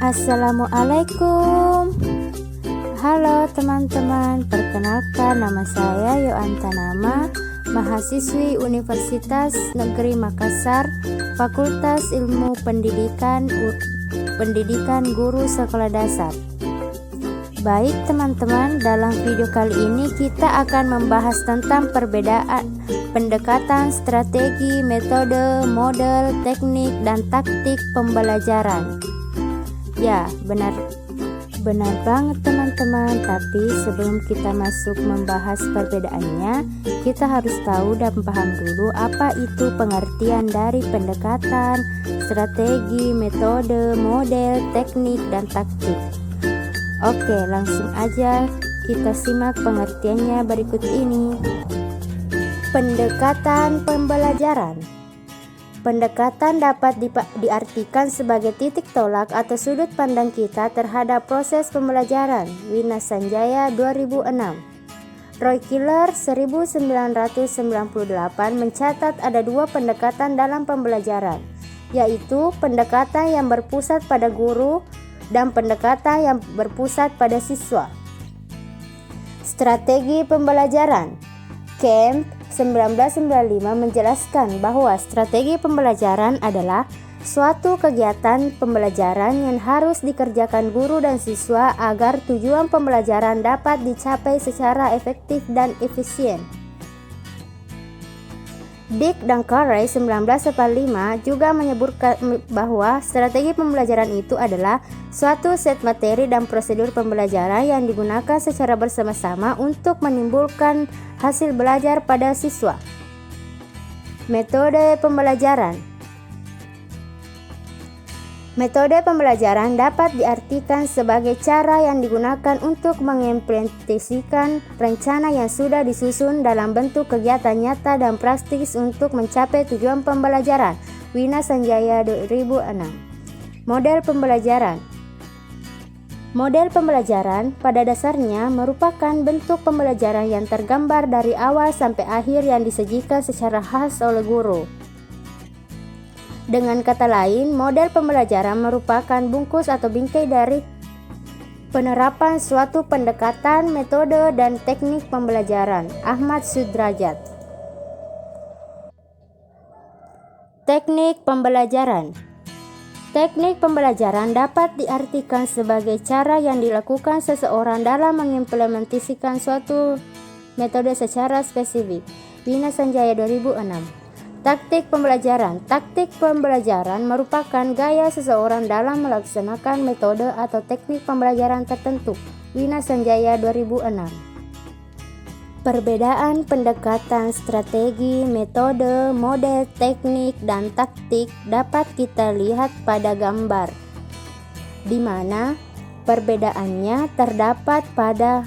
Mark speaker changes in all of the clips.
Speaker 1: Assalamualaikum. Halo teman-teman, perkenalkan nama saya Yoantanama, mahasiswi Universitas Negeri Makassar, Fakultas Ilmu Pendidikan Guru Sekolah Dasar. Baik teman-teman, dalam video kali ini kita akan membahas tentang perbedaan pendekatan, strategi, metode, model, teknik, dan taktik pembelajaran. Ya, benar banget teman-teman. Tapi sebelum kita masuk membahas perbedaannya, kita harus tahu dan paham dulu apa itu pengertian dari pendekatan, strategi, metode, model, teknik, dan taktik. Oke, langsung aja kita simak pengertiannya berikut ini. Pendekatan pembelajaran. Pendekatan dapat diartikan sebagai titik tolak atau sudut pandang kita terhadap proses pembelajaran. Wina Sanjaya 2006. Roy Killer 1998 mencatat ada dua pendekatan dalam pembelajaran, yaitu pendekatan yang berpusat pada guru dan pendekatan yang berpusat pada siswa. Strategi pembelajaran. Kemp 1995 menjelaskan bahwa strategi pembelajaran adalah suatu kegiatan pembelajaran yang harus dikerjakan guru dan siswa agar tujuan pembelajaran dapat dicapai secara efektif dan efisien. Dick dan Carey 1945 juga menyebutkan bahwa strategi pembelajaran itu adalah suatu set materi dan prosedur pembelajaran yang digunakan secara bersama-sama untuk menimbulkan hasil belajar pada siswa. Metode pembelajaran. Metode pembelajaran dapat diartikan sebagai cara yang digunakan untuk mengimplementasikan rencana yang sudah disusun dalam bentuk kegiatan nyata dan praktis untuk mencapai tujuan pembelajaran. Wina Sanjaya 2006. Model pembelajaran. Model pembelajaran pada dasarnya merupakan bentuk pembelajaran yang tergambar dari awal sampai akhir yang disajikan secara khas oleh guru. Dengan kata lain, model pembelajaran merupakan bungkus atau bingkai dari penerapan suatu pendekatan, metode, dan teknik pembelajaran. Ahmad Sudrajat. Teknik pembelajaran. Teknik pembelajaran dapat diartikan sebagai cara yang dilakukan seseorang dalam mengimplementasikan suatu metode secara spesifik. Wina Sanjaya 2006. Taktik pembelajaran. Taktik pembelajaran merupakan gaya seseorang dalam melaksanakan metode atau teknik pembelajaran tertentu. Wina Sanjaya 2006. Perbedaan pendekatan, strategi, metode, model, teknik, dan taktik dapat kita lihat pada gambar, di mana perbedaannya terdapat pada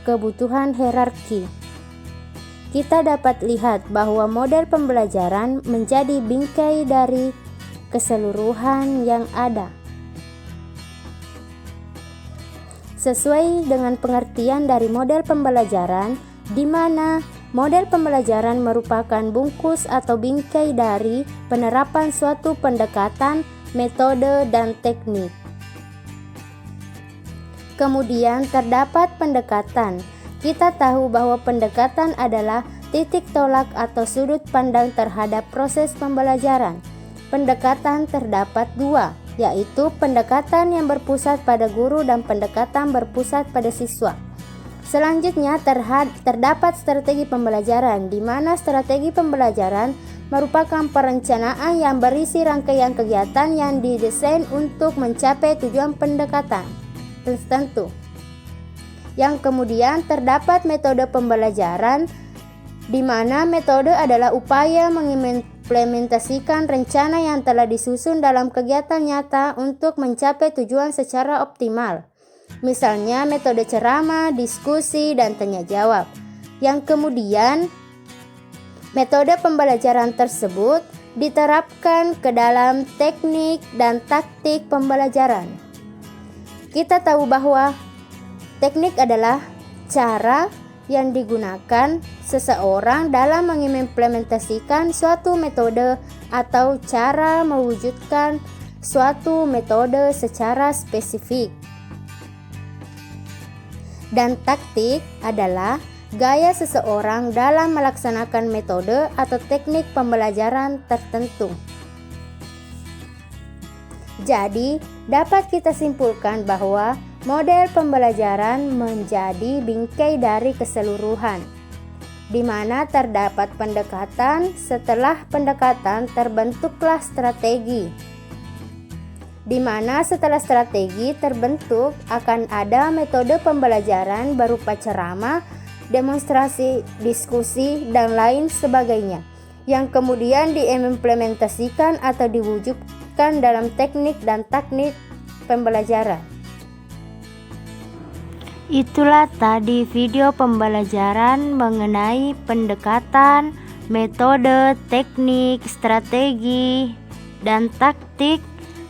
Speaker 1: kebutuhan hierarki. Kita dapat lihat bahwa model pembelajaran menjadi bingkai dari keseluruhan yang ada. Sesuai dengan pengertian dari model pembelajaran, di mana model pembelajaran merupakan bungkus atau bingkai dari penerapan suatu pendekatan, metode, dan teknik. Kemudian terdapat pendekatan. Kita tahu bahwa pendekatan adalah titik tolak atau sudut pandang terhadap proses pembelajaran. Pendekatan terdapat dua, yaitu pendekatan yang berpusat pada guru dan pendekatan berpusat pada siswa. Selanjutnya terdapat strategi pembelajaran, di mana strategi pembelajaran merupakan perencanaan yang berisi rangkaian kegiatan yang didesain untuk mencapai tujuan pendekatan tertentu. Yang kemudian terdapat metode pembelajaran, di mana metode adalah upaya mengimplementasikan rencana yang telah disusun dalam kegiatan nyata untuk mencapai tujuan secara optimal. Misalnya metode ceramah, diskusi, dan tanya jawab. Yang kemudian metode pembelajaran tersebut diterapkan ke dalam teknik dan taktik pembelajaran. Kita tahu bahwa teknik adalah cara yang digunakan seseorang dalam mengimplementasikan suatu metode atau cara mewujudkan suatu metode secara spesifik. Dan taktik adalah gaya seseorang dalam melaksanakan metode atau teknik pembelajaran tertentu. Jadi, dapat kita simpulkan bahwa model pembelajaran menjadi bingkai dari keseluruhan, di mana terdapat pendekatan. Setelah pendekatan terbentuklah strategi, di mana setelah strategi terbentuk akan ada metode pembelajaran berupa ceramah, demonstrasi, diskusi, dan lain sebagainya, yang kemudian diimplementasikan atau diwujudkan dalam teknik dan taktik pembelajaran. Itulah tadi video pembelajaran mengenai pendekatan, metode, teknik, strategi, dan taktik,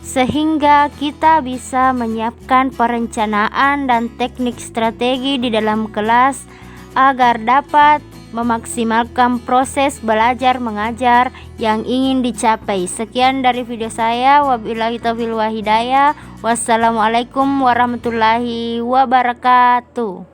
Speaker 1: sehingga kita bisa menyiapkan perencanaan dan teknik strategi di dalam kelas agar dapat memaksimalkan proses belajar mengajar yang ingin dicapai. Sekian dari video saya. Wabillahi taufiq wal hidayah. Wassalamualaikum warahmatullahi wabarakatuh.